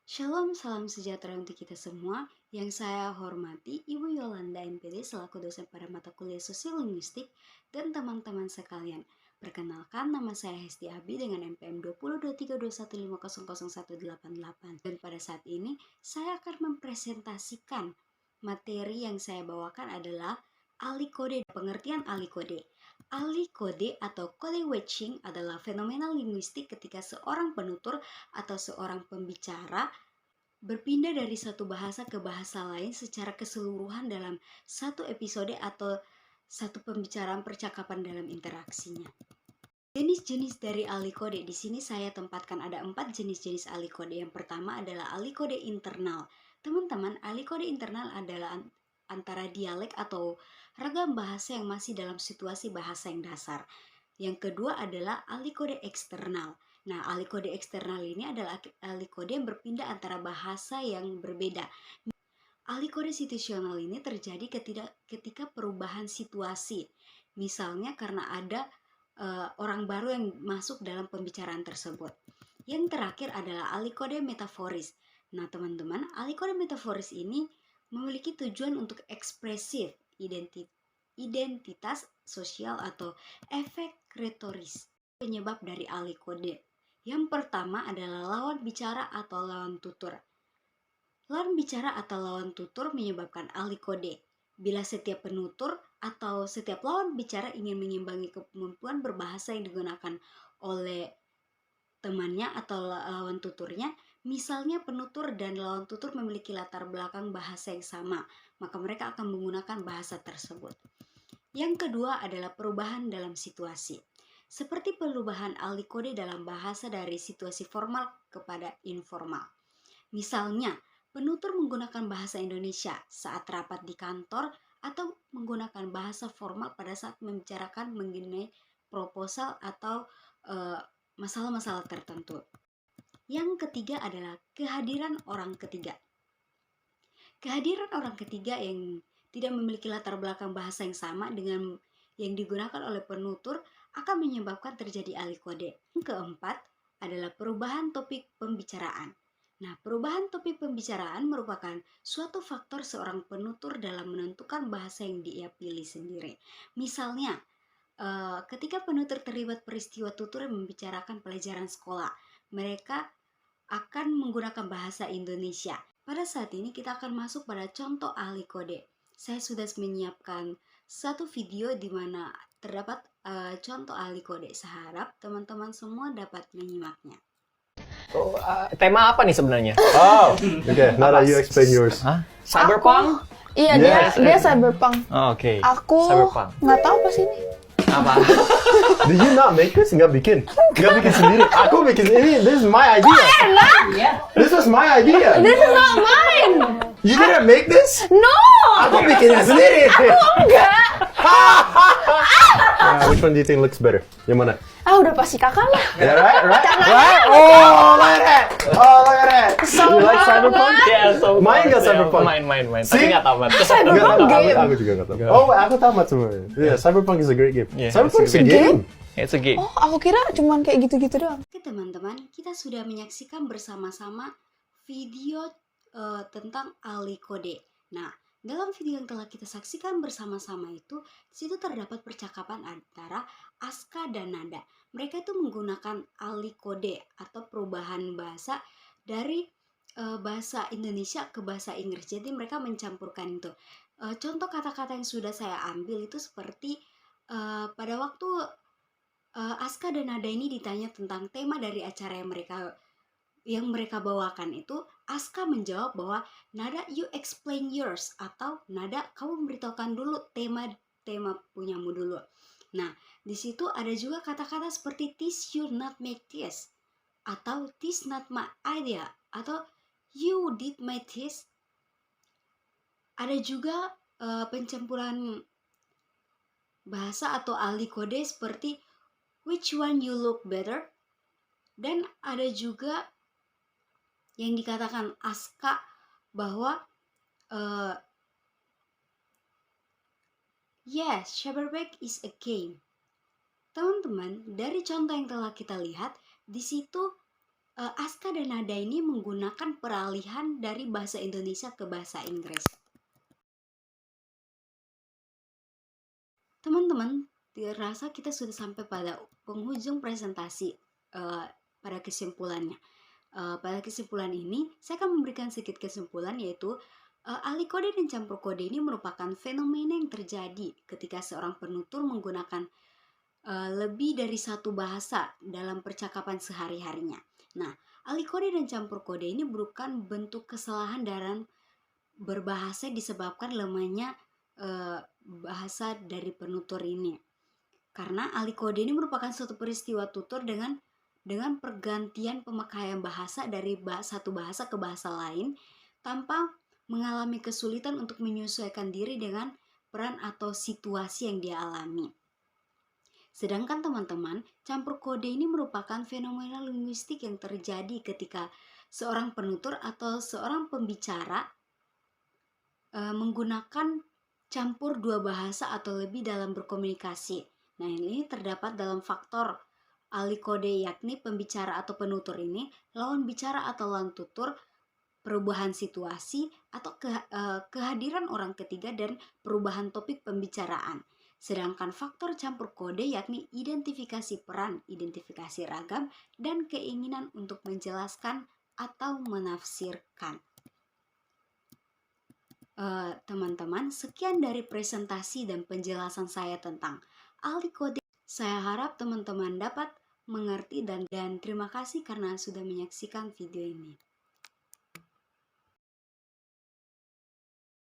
Shalom, salam sejahtera untuk kita semua. Yang saya hormati Ibu Yolanda MPD selaku dosen pada mata kuliah Sosial Linguistik dan teman-teman sekalian. Perkenalkan, nama saya Hesti Abi dengan NPM 202321500188. Dan pada saat ini, saya akan mempresentasikan materi yang saya bawakan adalah ahli kode. Pengertian ahli kode. Ahli kode atau kode watching adalah fenomena linguistik ketika seorang penutur atau seorang pembicara berpindah dari satu bahasa ke bahasa lain secara keseluruhan dalam satu episode atau satu pembicaraan percakapan dalam interaksinya. Jenis-jenis dari ahli kode di sini saya tempatkan ada 4 jenis-jenis ahli kode. Yang pertama adalah ahli kode internal. Teman-teman, ahli kode internal adalah antara dialek atau ragam bahasa yang masih dalam situasi bahasa yang dasar. Yang kedua adalah ahli kode eksternal. Nah, ahli kode eksternal ini adalah ahli kode yang berpindah antara bahasa yang berbeda. Ahli kode situasional ini terjadi ketika perubahan situasi. Misalnya karena ada orang baru yang masuk dalam pembicaraan tersebut. Yang terakhir adalah ahli kode metaforis. Nah, teman-teman, ahli kode metaforis ini memiliki tujuan untuk ekspresif, identitas sosial atau efek retoris. Penyebab dari ahli kode. Yang pertama adalah lawan bicara atau lawan tutur. Lawan bicara atau lawan tutur menyebabkan ahli kode. Bila setiap penutur atau setiap lawan bicara ingin mengimbangi kemampuan berbahasa yang digunakan oleh temannya atau lawan tuturnya, misalnya penutur dan lawan tutur memiliki latar belakang bahasa yang sama, maka mereka akan menggunakan bahasa tersebut. Yang kedua adalah perubahan dalam situasi. Seperti perubahan ahli kode dalam bahasa dari situasi formal kepada informal. Misalnya, penutur menggunakan bahasa Indonesia saat rapat di kantor atau menggunakan bahasa formal pada saat membicarakan mengenai proposal atau masalah-masalah tertentu. Yang ketiga adalah kehadiran orang ketiga. Kehadiran orang ketiga yang tidak memiliki latar belakang bahasa yang sama dengan yang digunakan oleh penutur akan menyebabkan terjadi ahli kode. Yang keempat adalah perubahan topik pembicaraan. Nah, perubahan topik pembicaraan merupakan suatu faktor seorang penutur dalam menentukan bahasa yang dia pilih sendiri. Misalnya, ketika penutur terlibat peristiwa tutur yang membicarakan pelajaran sekolah, mereka akan menggunakan bahasa Indonesia. Pada saat ini kita akan masuk pada contoh ahli kode. Saya sudah menyiapkan satu video di mana terdapat contoh ahli kode. Saya harap teman-teman semua dapat menyimaknya. Tema apa nih sebenarnya? Oh, okay. Nara, you explain yours. Hah? Cyberpunk? Iya, Yes. dia cyberpunk. Oh, oke. Aku Cyberpunk. nggak tahu apa sih ini. Apa? Did you not make this? Nggak bikin sendiri. Aku bikin ini. This is my idea. This was my idea. This is not mine. You didn't make this? No. Aku bikinnya sendiri. Enggak. Which one do you think looks better? Yang mana? Ah, udah pasti kakak lah. Yeah, right? Caranya- Oh, look at that. Oh, look at that. So You like hard, Cyberpunk? man. Yeah, so Main nggak yeah, Cyberpunk? Main. Tapi See? nggak tamat. Cyberpunk Nggak tahu, game. aku juga nggak tahu. Oh, aku tamat sebenarnya. Yeah, Cyberpunk is a great game. Yeah, Cyberpunk it's is a a game. It's a game. Oh, aku kira cuman kayak gitu-gitu doang. Oke teman-teman, kita sudah menyaksikan bersama-sama video tentang ahli kode. Nah, dalam video yang telah kita saksikan bersama-sama itu, di situ terdapat percakapan antara Aska dan Nada. Mereka itu menggunakan ahli kode atau perubahan bahasa dari bahasa Indonesia ke bahasa Inggris. Jadi mereka mencampurkan itu. Contoh kata-kata yang sudah saya ambil itu seperti pada waktu Aska dan Nada ini ditanya tentang tema dari acara yang mereka bawakan itu, Aska menjawab bahwa Nada you explain yours, atau Nada kamu memberitahukan dulu tema punyamu dulu. Nah, di situ ada juga kata-kata seperti this you not make this, atau this not my idea, atau you did my this. Ada juga pencampuran bahasa atau ahli kode seperti which one you look better, dan ada juga yang dikatakan Aska bahwa yes, Cyberpunk is a game. Teman-teman, dari contoh yang telah kita lihat, di situ Aska dan nada ini menggunakan peralihan dari bahasa Indonesia ke bahasa Inggris. Teman-teman, dirasa kita sudah sampai pada penghujung presentasi. Pada kesimpulannya, pada kesimpulan ini saya akan memberikan sedikit kesimpulan, yaitu ahli kode dan campur kode ini merupakan fenomena yang terjadi ketika seorang penutur menggunakan lebih dari satu bahasa dalam percakapan sehari-harinya. Nah, ahli kode dan campur kode ini bukan bentuk kesalahan dalam berbahasa disebabkan lemahnya bahasa dari penutur ini. Karena ahli kode ini merupakan suatu peristiwa tutur dengan pergantian pemakaian bahasa dari satu bahasa ke bahasa lain tanpa mengalami kesulitan untuk menyesuaikan diri dengan peran atau situasi yang dia alami. Sedangkan teman-teman, campur kode ini merupakan fenomena linguistik yang terjadi ketika seorang penutur atau seorang pembicara menggunakan campur dua bahasa atau lebih dalam berkomunikasi. Nah, ini terdapat dalam faktor ahli kode, yakni pembicara atau penutur ini, lawan bicara atau lawan tutur, perubahan situasi atau kehadiran orang ketiga, dan perubahan topik pembicaraan. Sedangkan faktor campur kode yakni identifikasi peran, identifikasi ragam, dan keinginan untuk menjelaskan atau menafsirkan. Teman-teman, sekian dari presentasi dan penjelasan saya tentang ahli kode. Saya harap teman-teman dapat mengerti dan terima kasih karena sudah menyaksikan video ini.